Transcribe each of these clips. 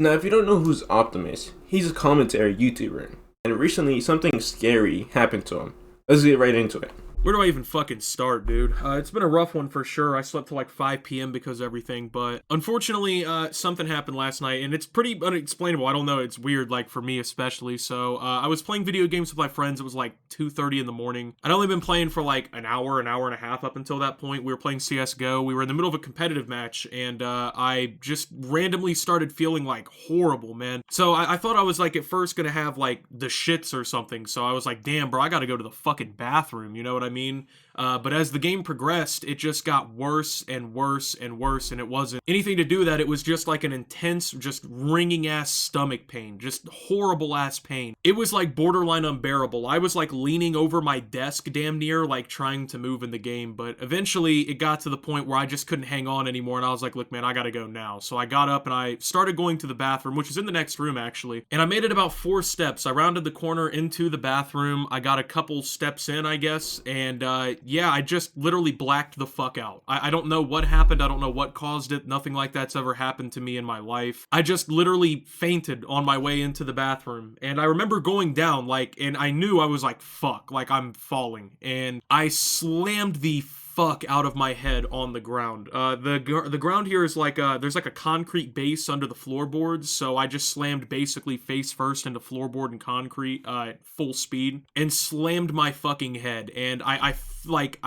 Now, if you don't know who's Optimus, he's a commentary YouTuber, and recently something scary happened to him. Let's get right into it. Where do I even fucking start, dude? It's been a rough one for sure. I slept till like 5 p.m. because of everything, but unfortunately, something happened last night, and it's pretty unexplainable. I don't know, it's weird, like, for me especially. So, I was playing video games with my friends. It was like 2:30 in the morning. I'd only been playing for like an hour and a half up until that point. We were playing CSGO. We were in the middle of a competitive match, and I just randomly started feeling like horrible, man. So, I thought I was like at first gonna have like the shits or something. So, I was like, damn, bro, I gotta go to the fucking bathroom, you know what I mean? But as the game progressed, it just got worse and worse and worse, and it wasn't anything to do with that. It was just like an intense, just ringing ass stomach pain, just horrible ass pain. It was like borderline unbearable. I was like leaning over my desk damn near, like trying to move in the game, but eventually it got to the point where I just couldn't hang on anymore, and I was like, look, man, I gotta go now. So I got up and I started going to the bathroom, which is in the next room actually, and I made it about 4 steps. I rounded the corner into the bathroom. I got a couple steps in, I guess, and yeah, I just literally blacked the fuck out. I don't know what happened. I don't know what caused it. Nothing like that's ever happened to me in my life. I just literally fainted on my way into the bathroom. And I remember going down, like, and I knew I was like, fuck, like I'm falling. And I slammed the fuck out of my head on the ground. The ground here is like there's like a concrete base under the floorboards, so I just slammed basically face first into floorboard and concrete at full speed and slammed my fucking head. And I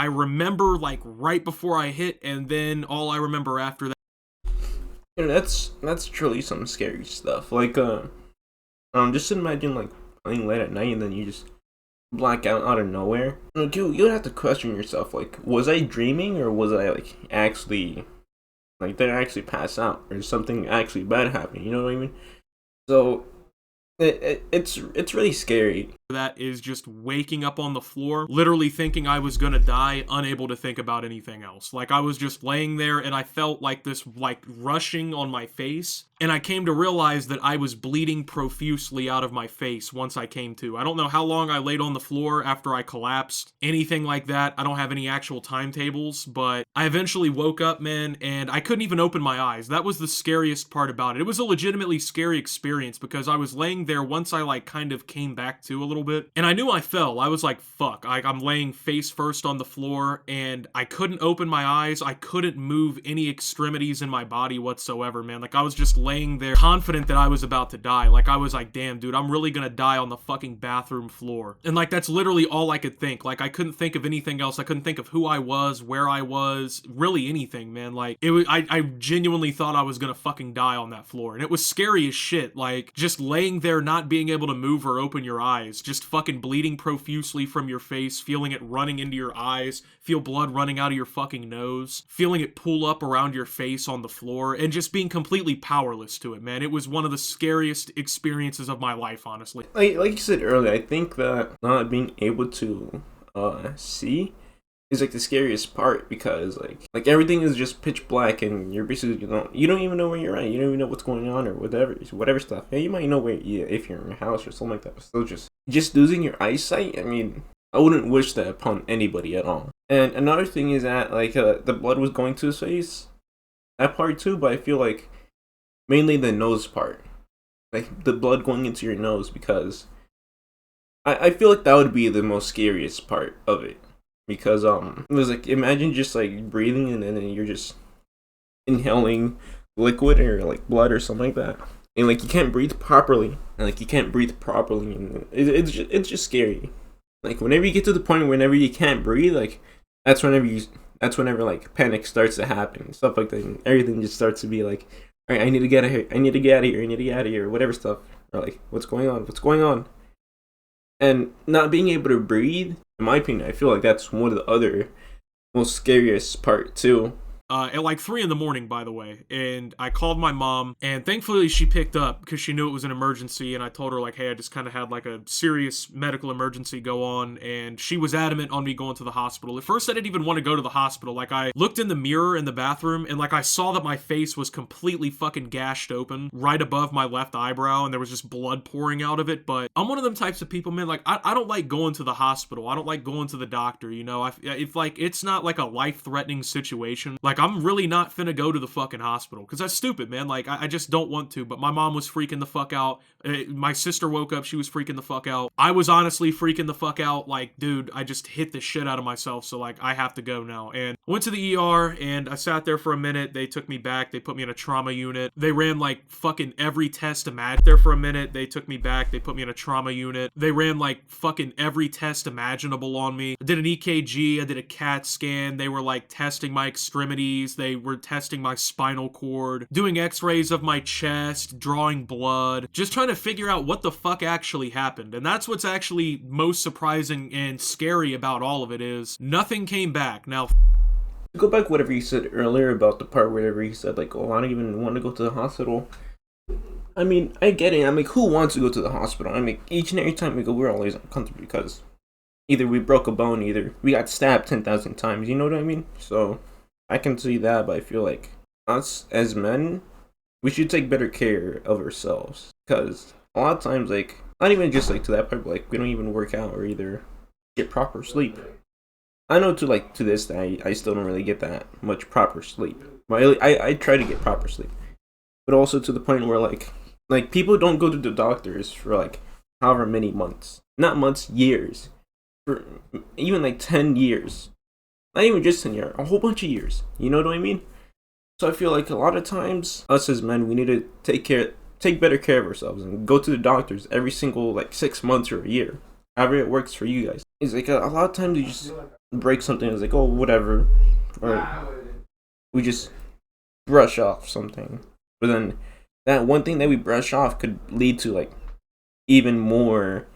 remember like right before I hit, and then all I remember after that. You know, that's truly some scary stuff. Like, just imagine like playing late at night and then you just black out of nowhere. You'd have to question yourself, like, was I dreaming or was I like actually, like, did I actually pass out or something actually bad happening? You know what I mean? So it's really scary. That is just waking up on the floor, literally thinking I was gonna die, unable to think about anything else. Like, I was just laying there and I felt like this, like, rushing on my face, and I came to realize that I was bleeding profusely out of my face once I came to. I don't know how long I laid on the floor after I collapsed, anything like that. I don't have any actual timetables, but I eventually woke up, man, and I couldn't even open my eyes. That was the scariest part about it. It was a legitimately scary experience because I was laying there once I, like, kind of came back to a little bit, and I knew I fell. I was like, fuck, I'm laying face first on the floor, and I couldn't open my eyes. I couldn't move any extremities in my body whatsoever, man. Like, I was just laying there confident that I was about to die. Like, I was like, damn, dude, I'm really gonna die on the fucking bathroom floor. And like, that's literally all I could think. Like, I couldn't think of anything else. I couldn't think of who I was, where I was, really anything, man. Like, it was, I genuinely thought I was gonna fucking die on that floor, and it was scary as shit. Like, just laying there not being able to move or open your eyes, just fucking bleeding profusely from your face, feeling it running into your eyes, feel blood running out of your fucking nose, feeling it pull up around your face on the floor, and just being completely powerless to it, man. It was one of the scariest experiences of my life, honestly. Like you said earlier, I think that not being able to see is like the scariest part because like everything is just pitch black and you're basically you don't even know where you're at. You don't even know what's going on or whatever stuff. Yeah, you might know where if you're in your house or something like that, but still just losing your eyesight. I mean, I wouldn't wish that upon anybody at all. And another thing is that like the blood was going to his face, that part too, but I feel like mainly the nose part, like the blood going into your nose, because I feel like that would be the most scariest part of it. Because it was like, imagine just like breathing and then you're just inhaling liquid or like blood or something like that, and like you can't breathe properly, and it's just scary. Like whenever you get to the point whenever you can't breathe, like that's whenever like panic starts to happen and stuff like that, and everything just starts to be like, all right, I need to get out of here, I need to get out of here, whatever stuff, or like what's going on. And not being able to breathe, in my opinion, I feel like that's one of the other most scariest part too. At like 3 in the morning, by the way, and I called my mom, and thankfully she picked up because she knew it was an emergency, and I told her like, hey, I just kind of had like a serious medical emergency go on, and she was adamant on me going to the hospital. At first, I didn't even want to go to the hospital. Like, I looked in the mirror in the bathroom, and like I saw that my face was completely fucking gashed open right above my left eyebrow, and there was just blood pouring out of it. But I'm one of them types of people, man. Like, I don't like going to the hospital. I don't like going to the doctor. You know, if like it's not like a life-threatening situation, like like, I'm really not finna go to the fucking hospital, because that's stupid, man. Like, I just don't want to, but my mom was freaking the fuck out. My sister woke up, she was freaking the fuck out. I was honestly freaking the fuck out, like, dude, I just hit the shit out of myself, so, like, I have to go now. And I went to the ER, and I sat there for a minute. They took me back, they put me in a trauma unit. They ran, like, fucking every test imaginable. There for a minute, they took me back, they put me in a trauma unit. They ran, like, fucking every test imaginable on me. I did an EKG, I did a CAT scan. They were, like, testing my extremities, they were testing my spinal cord, doing x-rays of my chest, drawing blood, just trying to figure out what the fuck actually happened. And that's what's actually most surprising and scary about all of it, is nothing came back. Now, go back whatever you said earlier about the part where he said, like, oh, I don't even want to go to the hospital. I mean, I get it. I mean, who wants to go to the hospital? I mean, each and every time we go, we're always uncomfortable because either we broke a bone, either we got stabbed 10,000 times, you know what I mean? So, I can see that, but I feel like us as men, we should take better care of ourselves. Because a lot of times, like, not even just, like, to that part, but, like, we don't even work out or either get proper sleep. I know to this day, I still don't really get that much proper sleep. But I try to get proper sleep. But also to the point where, like, people don't go to the doctors for, like, however many months. Not months, years. For even, like, 10 years. Not even just 10 years, a whole bunch of years. You know what I mean? So I feel like a lot of times, us as men, we need to take better care of ourselves and go to the doctors every single, like, 6 months or a year. However it works for you guys. It's like a lot of times you just break something, it's like, oh, whatever. Or we just brush off something. But then that one thing that we brush off could lead to, like, even more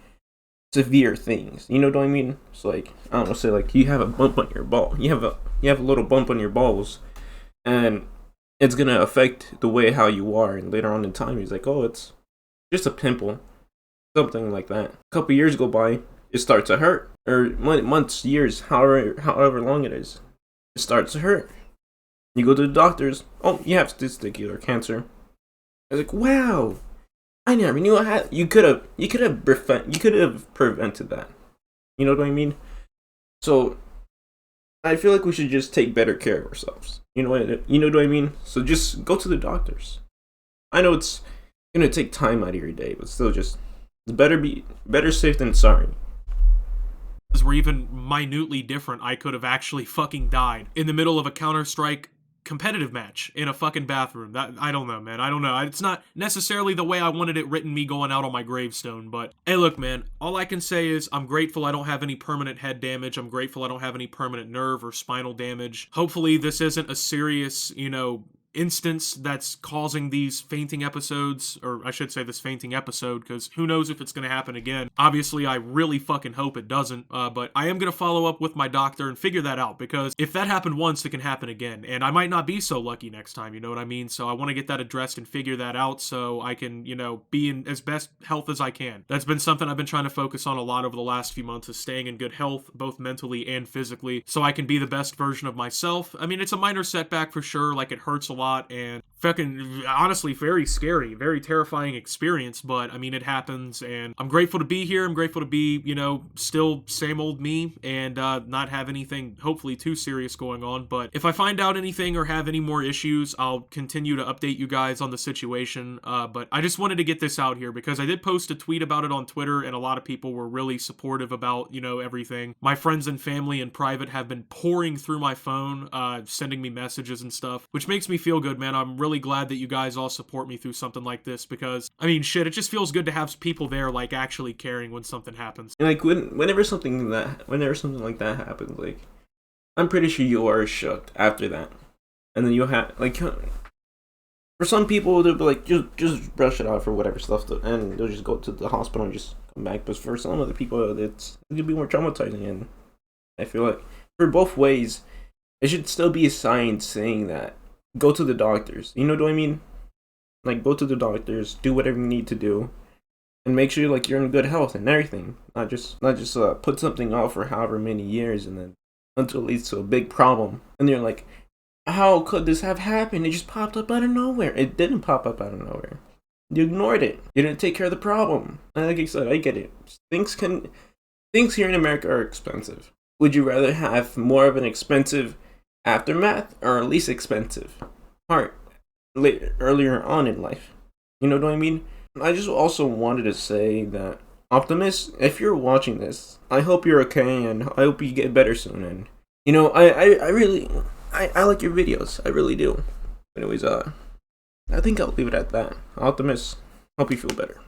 severe things. You know what I mean? So, like, I don't know, say, like, you have a bump on your ball. You have a little bump on your balls, and it's gonna affect the way how you are. And later on in time, he's like, oh, it's just a pimple, something like that. A couple years go by, it starts to hurt, or months, years, however long it is, it starts to hurt. You go to the doctors. Oh, you have testicular cancer. I was like, wow, I never knew I had. You could have prevented that. You know what I mean? So I feel like we should just take better care of ourselves. You know what I mean? So just go to the doctors. I know it's gonna take time out of your day, but still, just it's better safe than sorry. Were even minutely different, I could have actually fucking died in the middle of a Counter-Strike competitive match in a fucking bathroom. That, I don't know, man. I don't know. It's not necessarily the way I wanted it written, me going out on my gravestone, but hey, look, man, all I can say is I'm grateful I don't have any permanent head damage. I'm grateful I don't have any permanent nerve or spinal damage. Hopefully this isn't a serious, instance that's causing these fainting episodes, or I should say this fainting episode, because who knows if it's going to happen again. Obviously, I really fucking hope it doesn't, but I am going to follow up with my doctor and figure that out, because if that happened once, it can happen again, and I might not be so lucky next time, you know what I mean? So I want to get that addressed and figure that out so I can, be in as best health as I can. That's been something I've been trying to focus on a lot over the last few months, is staying in good health, both mentally and physically, so I can be the best version of myself. I mean, it's a minor setback for sure, like it hurts a lot, and fucking honestly very scary, very terrifying experience, but I mean, it happens, and I'm grateful to be here. I'm grateful to be, still same old me, and not have anything hopefully too serious going on. But if I find out anything or have any more issues, I'll continue to update you guys on the situation. But I just wanted to get this out here because I did post a tweet about it on Twitter, and a lot of people were really supportive about, everything. My friends and family in private have been pouring through my phone, sending me messages and stuff, which makes me feel good, man. I'm really glad that you guys all support me through something like this, because I mean, shit, it just feels good to have people there, like, actually caring when something happens. And like whenever something like that happens, like, I'm pretty sure you are shook after that, and then you'll have, like, for some people they'll be like, just brush it off or whatever stuff, and they'll just go to the hospital and just come back. But for some other people, it could be more traumatizing, and I feel like for both ways, it should still be a sign saying that go to the doctors. You know what I mean? Like, go to the doctors, do whatever you need to do, and make sure like you're in good health and everything. Not just put something off for however many years and then until it leads to a big problem. And you're like, how could this have happened? It just popped up out of nowhere. It didn't pop up out of nowhere. You ignored it. You didn't take care of the problem. And like I said, I get it. Things here in America are expensive. Would you rather have more of an expensive aftermath or least expensive part earlier on in life. You know what I mean? I just also wanted to say that Optimus, if you're watching this, I hope you're okay and I hope you get better soon. And I really I like your videos. I really do. Anyways, I think I'll leave it at that. Optimus, hope you feel better.